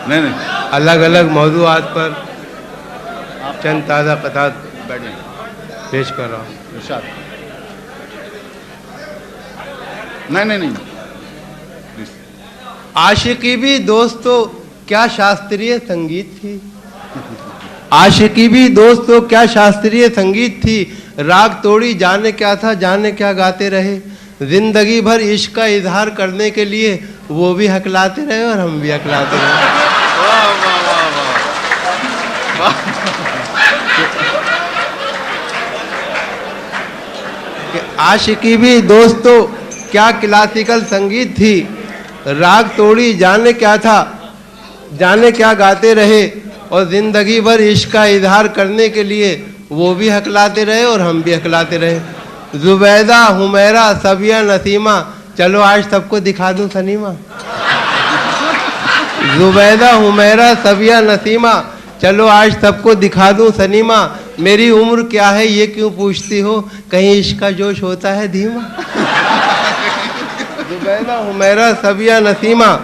नहीं अलग अलग मौजूआत पर चंद ताज़ा क़तात पेश कर रहा हूँ। इरशाद। नहीं आशिकी भी दोस्तों क्या शास्त्रीय संगीत थी। आशिकी भी दोस्तों क्या शास्त्रीय संगीत थी। राग तोड़ी जाने क्या था, जाने क्या गाते रहे। जिंदगी भर इश्क का इजहार करने के लिए वो भी हकलाते रहे और हम भी हकलाते रहे। वाह वाह वाह वाह वाह। आशिकी भी दोस्तों क्या क्लासिकल संगीत थी। राग तोड़ी जाने क्या था, जाने क्या गाते रहे। और ज़िंदगी भर इश्क का इजहार करने के लिए वो भी हकलाते रहे और हम भी हकलाते रहे। जुबैदा हुमैरा सबिया नसीमा, चलो आज सबको दिखा दूं सनीमा। जुबैदा हुमैरा सबिया नसीमा, चलो आज सबको दिखा दूं सनीमा। मेरी उम्र क्या है ये क्यों पूछती हो, कहीं इश्क का जोश होता है धीमा। जुबैदा हुमैरा सबिया नसीमा,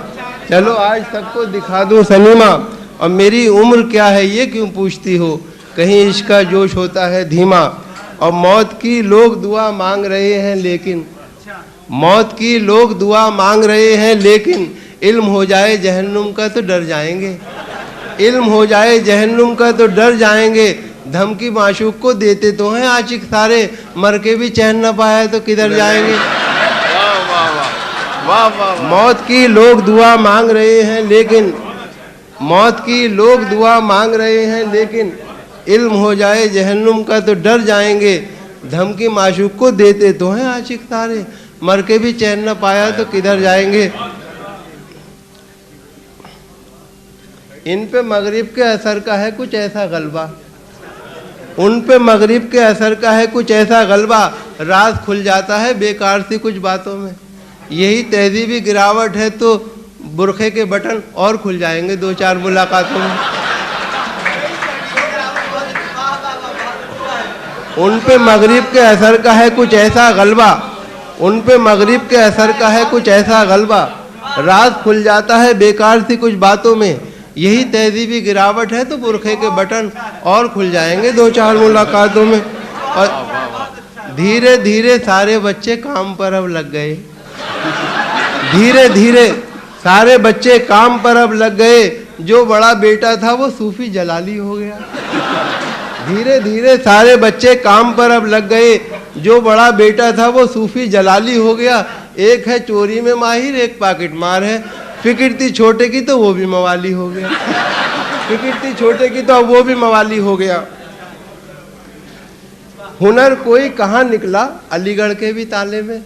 चलो आज सबको दिखा दूं सनीमा। और मेरी उम्र क्या है ये क्यों पूछती हो, कहीं इश्क का जोश होता है धीमा। और मौत की लोग दुआ मांग रहे हैं लेकिन, मौत की लोग दुआ मांग रहे हैं लेकिन, इल्म हो जाए जहन्नुम का तो डर जाएंगे। इल्म हो जाए जहन्नुम का तो डर जाएंगे। धमकी माशूक को देते तो हैं आशिक सारे, मर के भी चैन न पाया तो किधर जाएंगे। वाह वाह। मौत की लोग दुआ मांग रहे हैं लेकिन, मौत की लोग दुआ मांग रहे हैं लेकिन, इल्म हो जाए जहन्नुम का तो डर जाएंगे। धमकी माशूक को देते तो हैं आशिक सारे, मर के भी चैन न पाया तो किधर जाएंगे। इन पे मगरिब के असर का है कुछ ऐसा गलबा, उन पे मगरिब के असर का है कुछ ऐसा गलबा। राज खुल जाता है बेकार सी कुछ बातों में। यही तहजीबी गिरावट है तो बुरखे के बटन और खुल जाएंगे दो चार मुलाकातों में। उन पे मगरिब के असर का है कुछ ऐसा गलबा, उन पे मगरिब के असर का है कुछ ऐसा गलबा। राज खुल जाता है बेकार सी कुछ बातों में। यही तहजीबी गिरावट है तो बुरखे के बटन और खुल जाएंगे दो चार मुलाकातों में। और धीरे धीरे सारे बच्चे काम पर अब लग गए। धीरे धीरे सारे बच्चे काम पर अब लग गए। जो बड़ा बेटा था वो सूफी जलाली हो गया। धीरे धीरे सारे बच्चे काम पर अब लग गए। जो बड़ा बेटा था वो सूफी जलाली हो गया। एक है चोरी में माहिर, एक पॉकेट मार है। फिक्र थी छोटे की तो वो भी मवाली हो गया। फिक्र थी छोटे की तो अब वो भी मवाली हो गया। हुनर कोई कहाँ निकला अलीगढ़ के भी ताले में।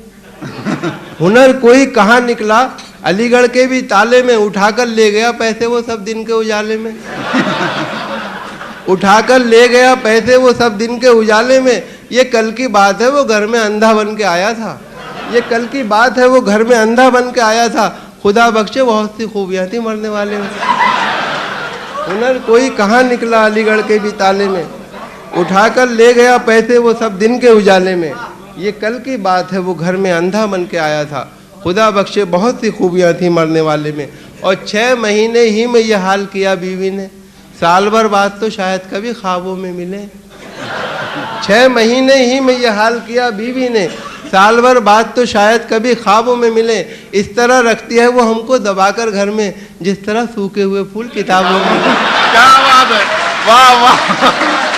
हुनर कोई कहाँ निकला अलीगढ़ के भी ताले में। उठाकर ले गया पैसे वो सब दिन के उजाले में। उठाकर ले गया पैसे वो सब दिन के उजाले में। ये कल की बात है वो घर में अंधा बन के आया था। ये कल की बात है वो घर में अंधा बन के आया था। खुदा बख्शे बहुत सी खूबियाँ थी मरने वाले में। हुनर कोई कहाँ निकला अलीगढ़ के भी ताले में। उठाकर ले गया पैसे वो सब दिन के उजाले में। ये कल की बात है वो घर में अंधा बन के आया था। खुदा बख्शे बहुत सी खूबियाँ थी मरने वाले में। और 6 महीने ही में ये हाल किया बीवी ने। साल भर बाद तो शायद कभी ख्वाबों में मिले। 6 महीने ही में ये हाल किया बीवी ने। साल भर बाद तो शायद कभी ख्वाबों में मिले। इस तरह रखती है वो हमको दबाकर घर में, जिस तरह सूखे हुए फूल किताबों में। क्या बात है। वाह वाह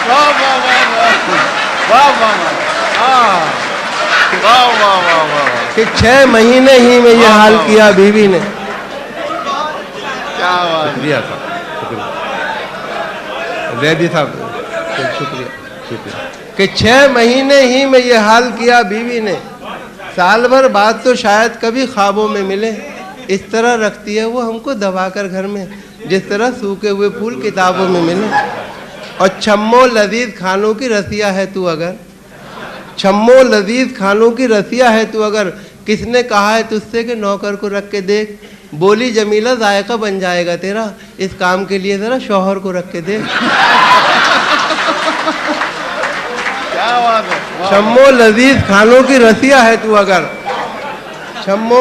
वाह वाह वाह वाह वाह वाह वाह। कि 6 महीने ही में ये हाल किया बीवी ने। क्या बात। शुक्रिया साहब, जैदी साहब शुक्रिया शुक्रिया। कि 6 महीने ही में ये हाल किया बीवी ने। साल भर बाद तो शायद कभी ख्वाबों में मिले। इस तरह रखती है वो हमको दबाकर घर में, जिस तरह सूखे हुए फूल किताबों में मिले। और छम्मो लजीज खानों की रसिया है तू अगर, छम्मो लजीज खानों की रसिया है तू अगर। किसने कहा है तुझसे कि नौकर को रख के देख। बोली जमीला जायका बन जाएगा तेरा, इस काम के लिए जरा शौहर को रख के देख। क्या बात है। छम्मो लजीज खानों की रसिया है तू अगर, छम्मो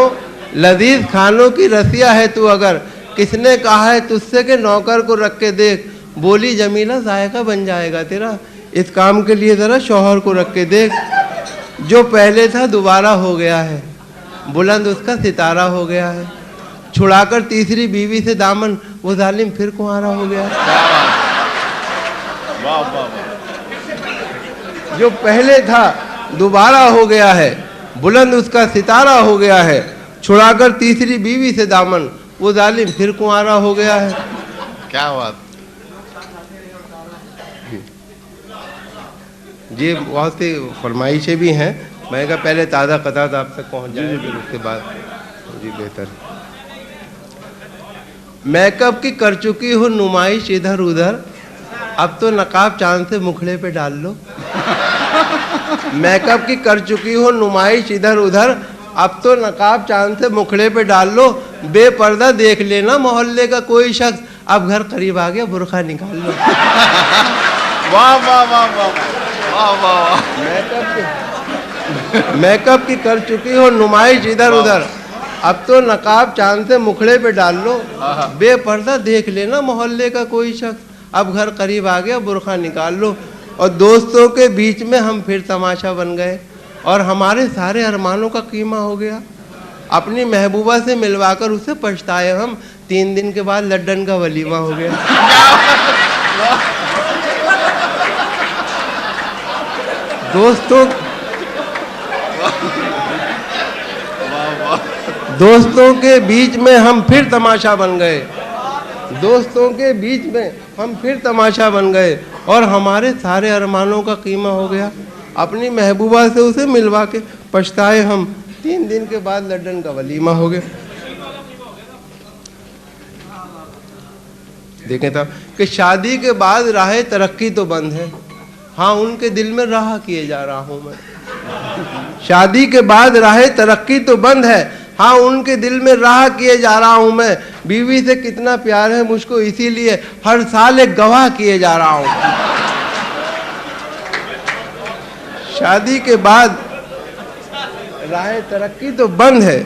लजीज खानों की रसिया है तू अगर। किसने कहा है तुझसे के नौकर को रख के देख, बोली जमीला जायका बन जाएगा तेरा, इस काम के लिए ज़रा शौहर को रख के देख। जो पहले था दोबारा हो गया है, बुलंद उसका सितारा हो गया है, छुड़ाकर तीसरी बीवी से दामन वो जालिम फिर कुंवारा हो गया है। वाह वाह वाह। जो पहले था दोबारा हो गया है, बुलंद उसका सितारा हो गया है, छुड़ाकर तीसरी बीवी से दामन वो जालिम फिर कुंवारा हो गया है। क्या बात। ये बहुत सी फरमाइशें भी हैं, मैं कहा पहले ताज़ा कतार आप तक पहुंच जाए, फिर उसके बाद जी बेहतर। मेकअप की कर चुकी हो नुमाइश इधर उधर, अब तो नकाब चांद से मुखड़े पे डाल लो। मेकअप की कर चुकी हो नुमाइश इधर उधर, अब तो नकाब चांद से मुखड़े पे डाल लो, बेपर्दा देख लेना मोहल्ले का कोई शख्स, अब घर करीब आ गया बुर्खा निकाल लो। वाह वाह वाह वाह वाह वाह। मेकअप की कर चुकी हो नुमाइश इधर उधर, अब तो नकाब चांद से मुखड़े पे डाल लो, बेपर्दा देख लेना मोहल्ले का कोई शख्स, अब घर करीब आ गया बुर्खा निकाल लो। और दोस्तों के बीच में हम फिर तमाशा बन गए और हमारे सारे अरमानों का कीमा हो गया। अपनी महबूबा से मिलवाकर उसे पछताए हम, 3 दिन के बाद लड्डन का वलीमा हो गया। दोस्तों के बीच में हम फिर तमाशा बन गए, दोस्तों के बीच में हम फिर तमाशा बन गए और हमारे सारे अरमानों का कीमा हो गया। अपनी महबूबा से उसे मिलवा के पछताए हम, 3 दिन के बाद लड्डन का वलीमा हो गया। देखें तब कि शादी के बाद राह तरक्की तो बंद है, हाँ उनके दिल में राह किए जा रहा हूँ मैं। शादी के बाद राह तरक्की तो बंद है, हाँ उनके दिल में राह किए जा रहा हूँ मैं। बीवी से कितना प्यार है मुझको, इसीलिए हर साल एक गवाह किए जा रहा हूँ। शादी के बाद राह तरक्की तो बंद है,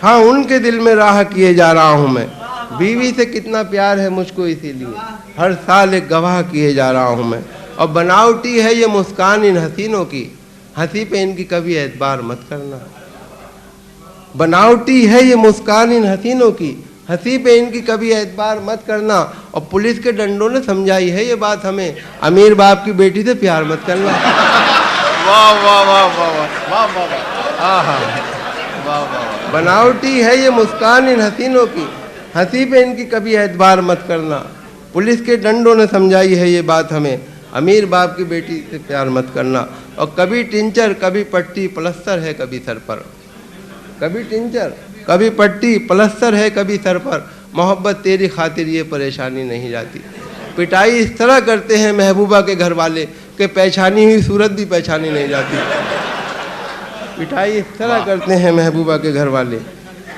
हाँ उनके दिल में राह किए जा रहा हूँ मैं। बीवी से कितना प्यार है मुझको, इसीलिए हर साल एक गवाह किए जा रहा हूँ मैं। और बनावटी है ये मुस्कान इन हसीनों की, हंसी पे इनकी कभी एतबार मत करना। बनावटी है ये मुस्कान इन हसीनों की, हंसी पे इनकी कभी एतबार मत करना। और पुलिस के डंडों ने समझाई है ये बात हमें, अमीर बाप की बेटी से प्यार मत करना। वाह वाह वाह वाह वाह वाह वाह। हाँ हाँ, वाह वाह। बनावटी है ये मुस्कान इन हसीनों की, हंसी पे इनकी कभी एतबार मत करना। पुलिस के डंडों ने समझाई है ये बात हमें, अमीर बाप की बेटी से प्यार मत करना। और कभी टिंचर कभी पट्टी प्लस्तर है कभी सर पर, कभी टिंचर कभी पट्टी प्लस्तर है कभी सर पर, मोहब्बत तेरी खातिर ये परेशानी नहीं जाती। पिटाई इस तरह करते हैं महबूबा के घर वाले कि पहचानी हुई सूरत भी पहचानी नहीं जाती। पिटाई इस तरह करते हैं महबूबा के घर वाले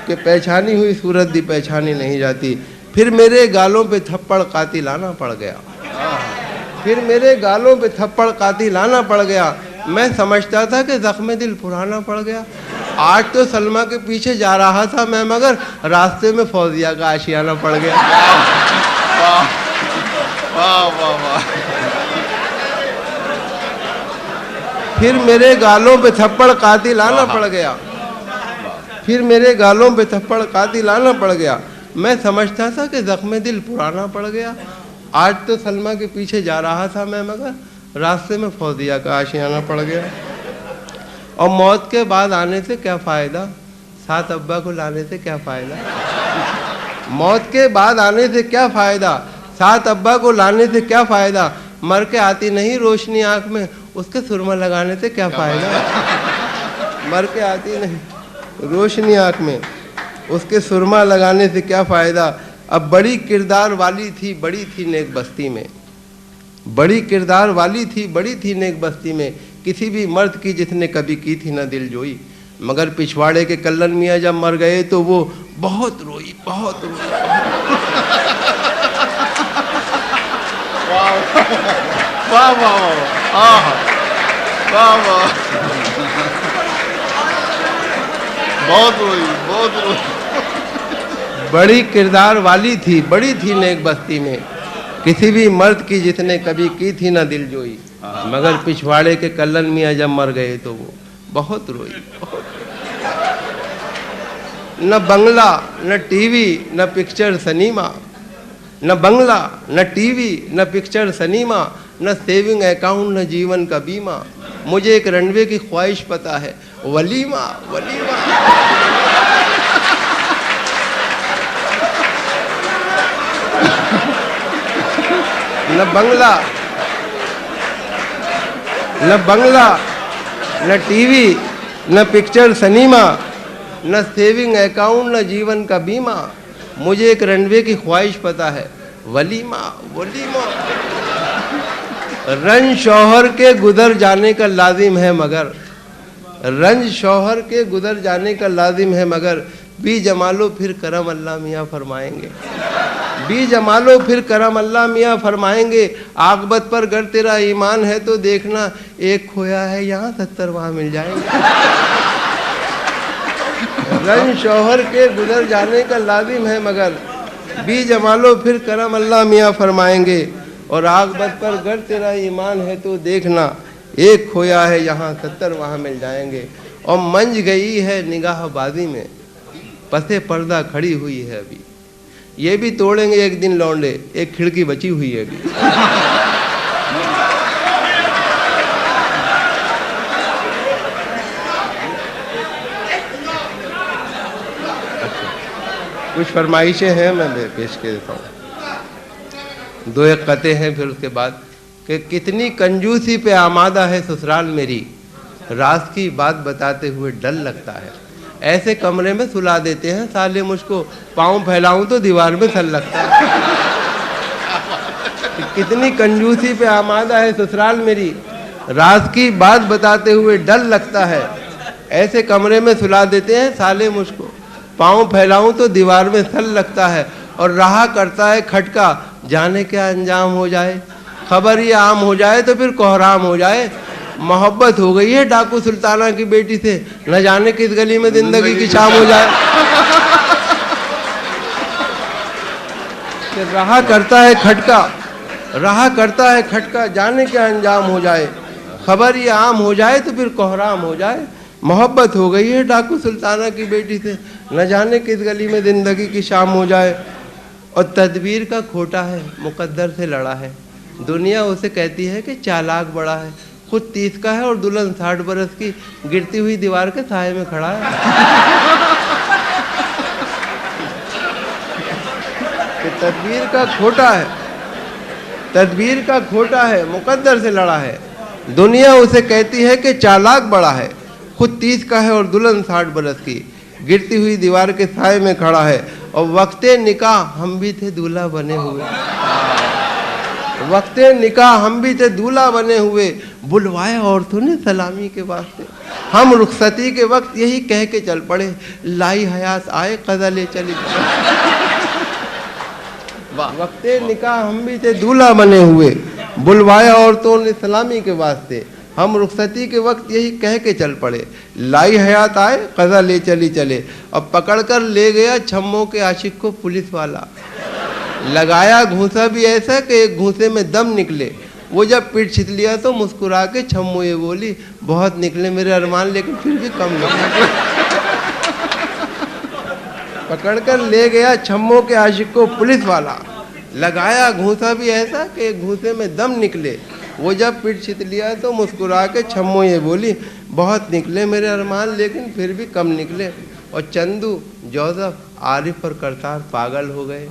कि पहचानी हुई सूरत भी पहचानी नहीं जाती। फिर मेरे गालों पे थप्पड़ कातिल आना पड़ गया, फिर मेरे गालों पे थप्पड़ कातिल आना पड़ गया। मैं समझता था कि जख्म दिल पुराना पड़ गया। आज तो सलमा के पीछे जा रहा था मैं, मगर रास्ते में फौजिया का आशियाना पड़ गया। वाह वाह वाह वाह। फिर मेरे गालों पे थप्पड़ कातिल आना पड़ गया, फिर मेरे गालों पे थप्पड़ कातिल आना पड़ गया। मैं समझता था कि जख्म दिल पुराना पड़ गया। आज तो सलमा के पीछे जा रहा था मैं, मगर रास्ते में फौजिया का आशियाना पड़ गया। और मौत के बाद आने से क्या फ़ायदा, साथ अब्बा को लाने से क्या फ़ायदा। मौत के बाद आने से क्या फ़ायदा, साथ अब्बा को लाने से क्या फ़ायदा। मर के आती नहीं रोशनी आँख में, उसके सुरमा लगाने से क्या फ़ायदा। मर के आती नहीं रोशनी आँख में, उसके सुरमा लगाने से क्या फ़ायदा। अब बड़ी किरदार वाली थी बड़ी थी नेक बस्ती में, बड़ी किरदार वाली थी बड़ी थी नेक बस्ती में, किसी भी मर्द की जिसने कभी की थी ना दिल जोई। मगर पिछवाड़े के कल्लन मियाँ जब मर गए तो वो बहुत रोई, बहुत रोई। वाह वाह वाह वाह वाह। बहुत रोई, बहुत रोई। बड़ी किरदार वाली थी, बड़ी थी नेक बस्ती में, किसी भी मर्द की जिसने कभी की थी ना दिलजोई, मगर पिछवाड़े के कल्लन मियाँ जब मर गए तो वो बहुत रोई, बहुत। न बंगला न टीवी न पिक्चर सिनेमा, न बंगला न टीवी न पिक्चर सिनेमा, न सेविंग अकाउंट न जीवन का बीमा, मुझे एक रनवे की ख्वाहिश पता है, वलीमा वलीमा। न बंगला न टीवी न पिक्चर सिनेमा, न सेविंग अकाउंट न जीवन का बीमा, मुझे एक रनवे की ख्वाहिश पता है, वलीमा वलीमा। रंज शौहर के गुजर जाने का लाजिम है मगर, रंज शौहर के गुजर जाने का लाजिम है मगर, बी जमालो फिर करम अल्लाह मियाँ फरमाएंगे, बी जमालो फिर करम अल्लाह मियाँ फरमाएंगे। आकबत पर गर तेरा ईमान है तो देखना, एक खोया है यहाँ 70 वहाँ मिल जाएंगे। रंज शौहर के गुजर जाने का लाजिम है मगर, बी जमालो फिर करम अल्लाह मियाँ फरमाएंगे। और आकबत पर गर तेरा ईमान है तो देखना, एक खोया है यहाँ 70 वहाँ मिल जाएंगे। और मंज गई है निगाह बाजी में, पसे पर्दा खड़ी हुई है अभी, ये भी तोड़ेंगे एक दिन लौंडे, एक खिड़की बची हुई है अभी। कुछ फरमाइशें हैं, मैं पेश कर देता हूँ। 2 एक कते हैं, फिर उसके बाद कि कितनी कंजूसी पे आमादा है ससुराल मेरी, राज की बात बताते हुए डर लगता है। ऐसे कमरे में सुला देते हैं साले मुझको, पाँव फैलाऊं तो दीवार में सल लगता है। कितनी कंजूसी पे आमादा है ससुराल मेरी, राज की बात बताते हुए डर लगता है। ऐसे कमरे में सुला देते हैं साले मुझको, पाँव फैलाऊं तो दीवार में सल लगता है। और रहा करता है खटका, जाने क्या अंजाम हो जाए, खबर ये आम हो जाए तो फिर कोहराम हो जाए। मोहब्बत हो गई है डाकू सुल्ताना की बेटी से, न जाने किस गली में जिंदगी की शाम हो जाए। रहा करता है खटका, रहा करता है खटका, जाने क्या अंजाम हो जाए, खबर ये आम हो जाए तो फिर कोहराम हो जाए। मोहब्बत हो गई है डाकू सुल्ताना की बेटी से, न जाने किस गली में जिंदगी की शाम हो जाए। और तदबीर का खोटा है, मुकद्दर से लड़ा है, दुनिया उसे कहती है कि चालाक बड़ा है, खुद 30 का है और दुल्हन 60 बरस की, गिरती हुई दीवार के साए में खड़ा है। कि तदबीर का खोटा है, तदबीर का खोटा है, मुकद्दर से लड़ा है, दुनिया उसे कहती है कि चालाक बड़ा है, खुद 30 का है और दुल्हन 60 बरस की, गिरती हुई दीवार के साए में खड़ा है। और वक्ते निकाह हम भी थे दूल्हा बने हुए, वक्ते निकाह हम भी थे दूल्हा बने हुए, बुलवाया औरतों ने सलामी के वास्ते, हम रुखसती के वक्त यही कह के चल पड़े, लाई हयात आए कज़ा ले चली। वक्ते निकाह हम भी थे दूल्हा बने हुए, बुलवाया औरतों ने सलामी के वास्ते, हम रुखसती के वक्त यही कह के चल पड़े, लाई हयात आए कज़ा ले चली चले। अब पकड़कर ले गया छम्मों के आशिक को पुलिस वाला, लगाया घूंसा भी ऐसा कि एक घूंसे में दम निकले। वो जब पीठ छितलिया तो मुस्कुरा के छम्मो ये बोली, बहुत निकले मेरे अरमान लेकिन फिर भी कम निकले। पकड़कर ले गया छम्मों के आशिक को पुलिस वाला, लगाया घूंसा भी ऐसा कि एक घूंसे में दम निकले। वो जब पीठ छितलिया तो मुस्कुरा के छम्मो ये बोली, बहुत निकले मेरे अरमान लेकिन फिर भी कम निकले। और चंदू, जोसेफ, आरिफ और करतार पागल हो गए,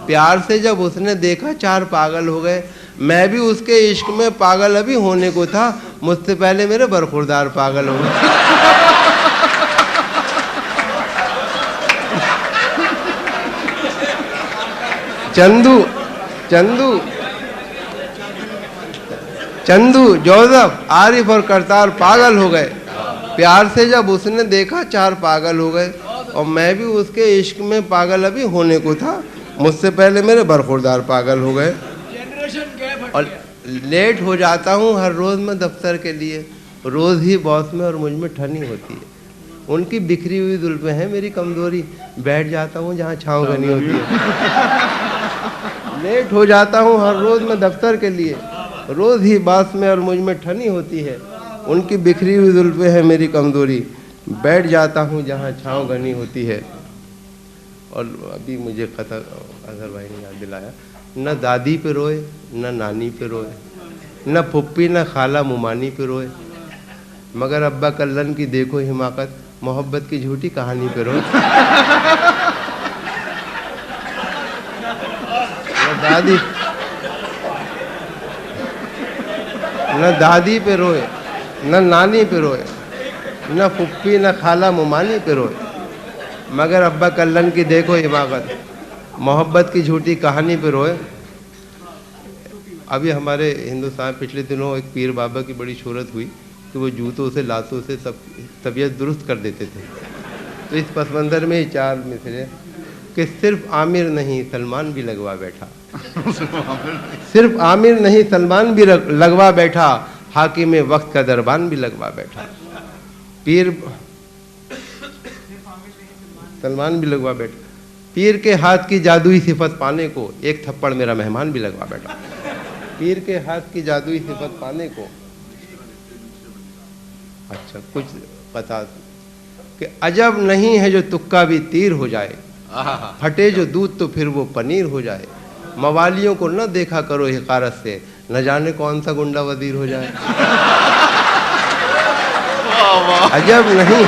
प्यार से जब उसने देखा 4 पागल हो गए। मैं भी उसके इश्क में पागल अभी होने को था, मुझसे पहले मेरे बरखुरदार पागल हो गए। चंदू चंदू चंदू, जोसेफ, आरिफ और करतार पागल हो गए, प्यार से जब उसने देखा 4 पागल हो गए। और मैं भी उसके इश्क में पागल अभी होने को था, मुझसे पहले मेरे बरखुरदार पागल हो गए। और लेट हो जाता हूँ हर रोज़ मैं दफ्तर के लिए, रोज़ ही बॉस में और मुझ में ठनी होती है। उनकी बिखरी हुई जुल्फें हैं मेरी कमजोरी, बैठ जाता हूँ जहाँ छाँव घनी होती है। लेट हो जाता हूँ हर रोज़ मैं दफ्तर के लिए, रोज़ ही बास में और मुझ में ठनी होती है। उनकी बिखरी हुई जुल्फें हैं मेरी कमजोरी, बैठ जाता हूँ जहाँ छाँव घनी होती है। और अभी मुझे खता अजहर भाई ने याद दिलाया, न दादी पे रोए न नानी पे रोए, न फुप्पी न खाला मुमानी पे रोए, मगर अब्बा कल्लन की देखो हिमाकत, मोहब्बत की झूठी कहानी पे रोए। न दादी पे रोए न नानी पे रोए, न फुप्पी न खाला मुमानी पे रोए, मगर अब्बा कल्लन की देखो हिमाकत, मोहब्बत की झूठी कहानी पे रोए। अभी हमारे हिंदुस्तान पिछले दिनों एक पीर बाबा की बड़ी शोहरत हुई कि वो जूतों से लातों से सब तबीयत दुरुस्त कर देते थे। तो इस पस मंज़र में ही चार मिसरे कि सिर्फ आमिर नहीं सलमान भी लगवा बैठा, सिर्फ आमिर नहीं सलमान भी लगवा बैठा, हाकिम वक्त का दरबान भी लगवा बैठा। पीर सलमान भी लगवा बैठा, पीर के हाथ की जादुई सिफत पाने को एक थप्पड़ मेरा मेहमान भी लगवा बैठा। पीर के हाथ की जादुई सिफत पाने को, अच्छा कुछ बता कि अजब नहीं है जो तुक्का भी तीर हो जाए, फटे जो दूध तो फिर वो पनीर हो जाए, मवालियों को न देखा करो हिकारत से, न जाने कौन सा गुंडा वजीर हो जाए। अजब नहीं,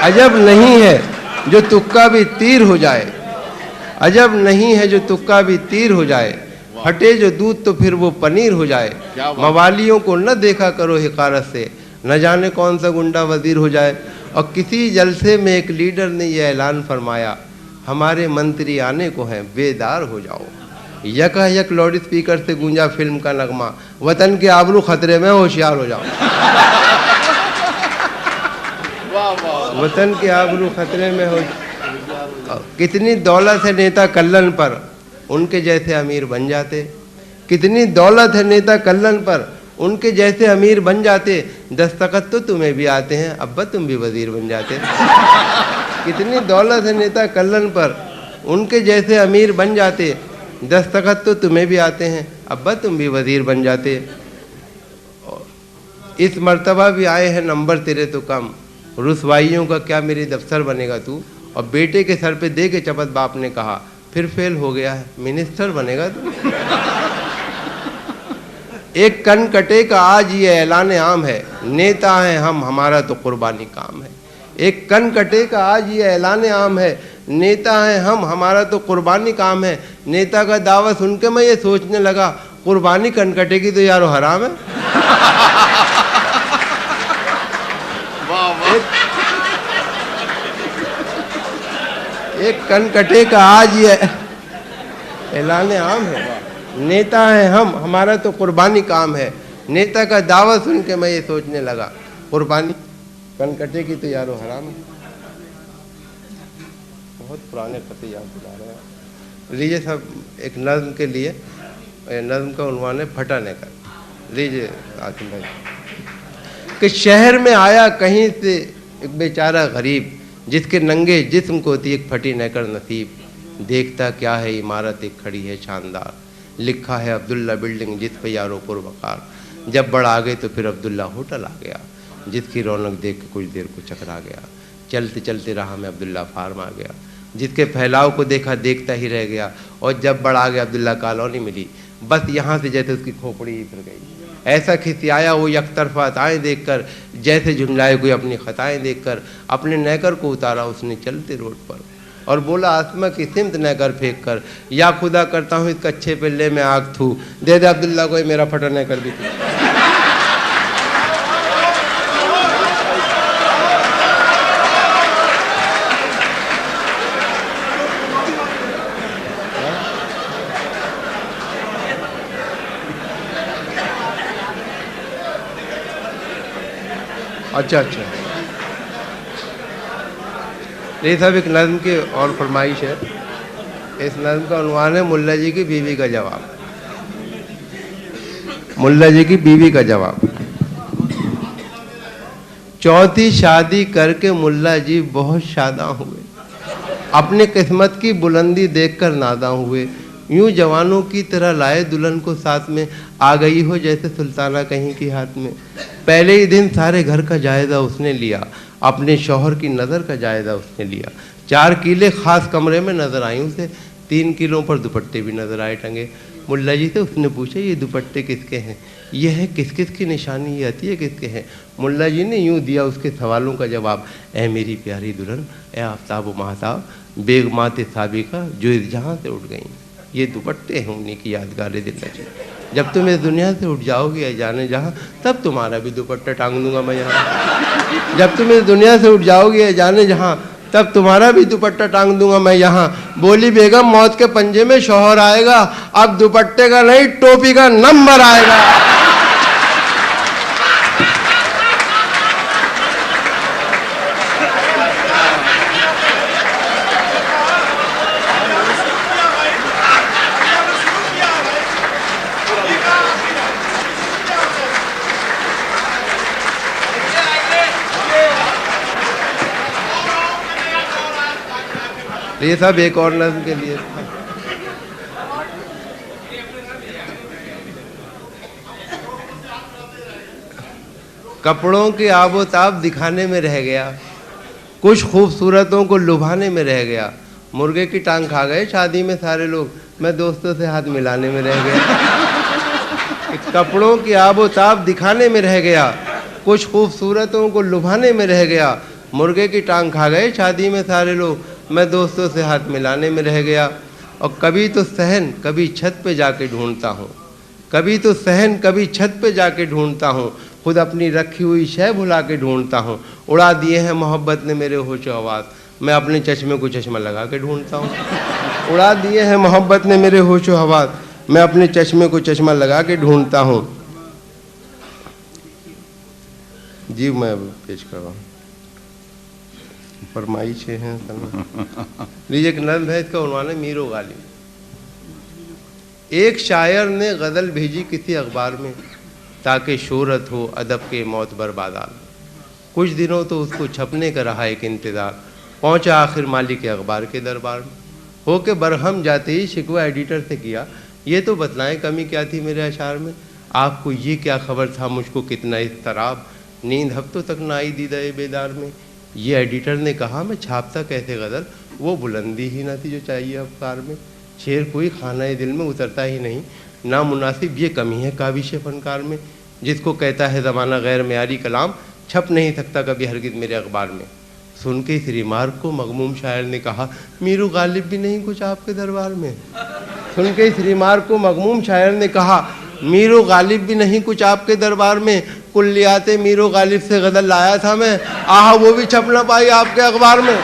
अजब नहीं है जो तुक्का भी तीर हो जाए, अजब नहीं है जो तुक्का भी तीर हो जाए, फटे जो दूध तो फिर वो पनीर हो जाए, मवालियों को न देखा करो हिकारत से, न जाने कौन सा गुंडा वजीर हो जाए। और किसी जलसे में एक लीडर ने यह ऐलान फरमाया, हमारे मंत्री आने को हैं, बेदार हो जाओ। यक लाउड स्पीकर से गूंजा फिल्म का नगमा, वतन के आबरू खतरे में, होशियार हो जाओ। वतन के आबरू खतरे में हो। कितनी दौलत है नेता कल्लन पर, उनके जैसे अमीर बन जाते। कितनी दौलत है नेता कल्लन पर, उनके जैसे अमीर बन जाते। दस्तखत तो तुम्हें भी आते हैं, अब्बा तुम भी वजीर बन जाते। कितनी दौलत है नेता कल्लन पर, उनके जैसे अमीर बन जाते। दस्तखत तो तुम्हें भी आते हैं, अब्बा तुम भी वजीर बन जाते। इस मर्तबा भी आए हैं नंबर तेरे तो कम, रुसवाइयों का क्या मेरी दफ्तर बनेगा तू। और बेटे के सर पे दे के चपत बाप ने कहा, फिर फेल हो गया है, मिनिस्टर बनेगा तू। एक कन कटे का आज ये ऐलान आम है, नेता हैं हम हमारा तो कुर्बानी काम है। एक कन कटे का आज ये ऐलान आम है, नेता हैं हम हमारा तो कुर्बानी काम है। नेता का दावा सुन के मैं ये सोचने लगा, कुर्बानी कन कटेगी तो यारो हराम है। एक कन कटे का आज ये ऐलान आम है, नेता हैं हम हमारा तो कुर्बानी काम है। नेता का दावा सुन के मैं ये सोचने लगा, कुर्बानी कन कटेगी तो यारो हराम है। बहुत पुराने खते याद दिला रहे हैं। लीजिए सब एक नज्म के लिए, नज्म का उन्वान है फटा नेकर। लीजिए आसिम भाई। कि शहर में आया कहीं से एक बेचारा गरीब, जिसके नंगे जिस्म को थी एक फटी नेकर नसीब। देखता क्या है इमारत एक खड़ी है शानदार, लिखा है अब्दुल्ला बिल्डिंग जिस पे यारो पुरवकार। जब बढ़ आ गए तो फिर अब्दुल्ला होटल आ गया, जिसकी रौनक देख के कुछ देर को चकरा गया। चलते चलते राह में अब्दुल्ला फार्म आ गया, जिसके फैलाव को देखा देखता ही रह गया। और जब बढ़ आ गया अब्दुल्ला कॉलोनी मिली, बस यहाँ से जैसे उसकी खोपड़ी ही फिर गई। ऐसा खिसियाया वो यकतरफा अताएँ देख कर, जैसे झुंझलाए कोई अपनी खताएँ देख कर। अपने नैकर को उतारा उसने चलते रोड पर, और बोला आसमा की सिमत नैकर फेंक कर, या खुदा करता हूँ इस कच्चे पिल्ले में आग थू, दे दे अब्दुल्ला को मेरा फटा नैकर भी। अच्छा अच्छा, ये सब एक नज़्म की और फरमाइश है। इस नज़्म का उन्वान है मुल्ला जी की बीवी का जवाब। मुल्ला जी की बीवी का जवाब। चौथी शादी करके मुल्ला जी बहुत शादा हुए, अपने किस्मत की बुलंदी देखकर नादा हुए। यूं जवानों की तरह लाए दुल्हन को साथ में, आ गई हो जैसे सुल्ताना कहीं की हाथ में। पहले ही दिन सारे घर का जायजा उसने लिया, अपने शौहर की नज़र का जायजा उसने लिया। 4 किले खास कमरे में नज़र आई उसे, 3 किलों पर दुपट्टे भी नज़र आए टंगे। मुल्ला जी से उसने पूछा, ये दुपट्टे किसके हैं, ये है किस किस की निशानी, ये अतिये किसके हैं। मुल्ला जी ने यूं दिया उसके सवालों का जवाब, ए मेरी प्यारी दुल्हन, ए आफ्ताब व महताब, बेगमात साबिका जो इस जहाँ से उठ गई, ये दुपट्टे हैं उन्हीं की यादगार दिल जी। जब तुम इस दुनिया से उठ जाओगे या जाने जहाँ, तब तुम्हारा भी दुपट्टा टांग दूंगा मैं यहाँ। जब तुम इस दुनिया से उठ जाओगे या जाने जहाँ, तब तुम्हारा भी दुपट्टा टांग दूंगा मैं यहाँ। बोली बेगम, मौत के पंजे में शौहर आएगा, अब दुपट्टे का नहीं टोपी का नंबर आएगा। ये सब एक और नज़्म के लिए था। कपड़ों के आबोताब दिखाने में रह गया, कुछ खूबसूरतों को लुभाने में रह गया। मुर्गे की टांग खा गए शादी में सारे लोग, मैं दोस्तों से हाथ मिलाने में रह गया। कपड़ों के आबोताब दिखाने में रह गया, कुछ खूबसूरतों को लुभाने में रह गया। मुर्गे की टांग खा गए शादी में सारे लोग, मैं दोस्तों से हाथ मिलाने में रह गया। और कभी तो सहन कभी छत पे जाके ढूंढता हूँ, कभी तो सहन कभी छत पे जाके ढूंढता हूँ, खुद अपनी रखी हुई शय भुला के ढूंढता हूँ। उड़ा दिए हैं मोहब्बत ने मेरे होशो हवास, मैं अपने चश्मे को चश्मा लगा के ढूंढता हूँ। उड़ा दिए हैं मोहब्बत ने मेरे होशो हवास, मैं अपने चश्मे को चश्मा लगा के ढूंढता हूँ। जी मैं पेश कर रहा हूँ, फरमाइशें हैं। लीजिए, एक नज़्म है, इसका उन्वान है मीरो गालिब। एक शायर ने गज़ल भेजी किसी अखबार में, ताकि शोहरत हो अदब के मौत बर्बादार। कुछ दिनों तो उसको छपने का रहा एक इंतज़ार, पहुंचा आखिर मालिक के अखबार के दरबार में। हो के बरहम जाते ही शिकवा एडिटर से किया, ये तो बतलाएं कमी क्या थी मेरे अशार में। आपको ये क्या खबर था मुझको कितना इस्तराब, नींद हफ्तों तक ना आई दीदा बेदार में। ये एडिटर ने कहा, मैं छापता कैसे गज़ल, वो बुलंदी ही ना थी जो चाहिए अखबार में। शेर कोई खाना दिल में उतरता ही नहीं, नामुनासिब ये कमी है काबिश फनकार में। जिसको कहता है ज़माना गैर मेयारी कलाम, छप नहीं सकता कभी हरगिज़ मेरे अखबार में। सुन के इस रिमार्क को मगमूम शायर ने कहा, मीरू गालिब भी नहीं कुछ आपके दरबार में। सुन के इस रिमार्क को मगमूम शायर ने कहा, मीरू गालिब भी नहीं कुछ आपके दरबार में। कुल्लियाते मीरू गालिब से गज़ल लाया था मैं, आहा वो भी छप ना पाई आपके अखबार में।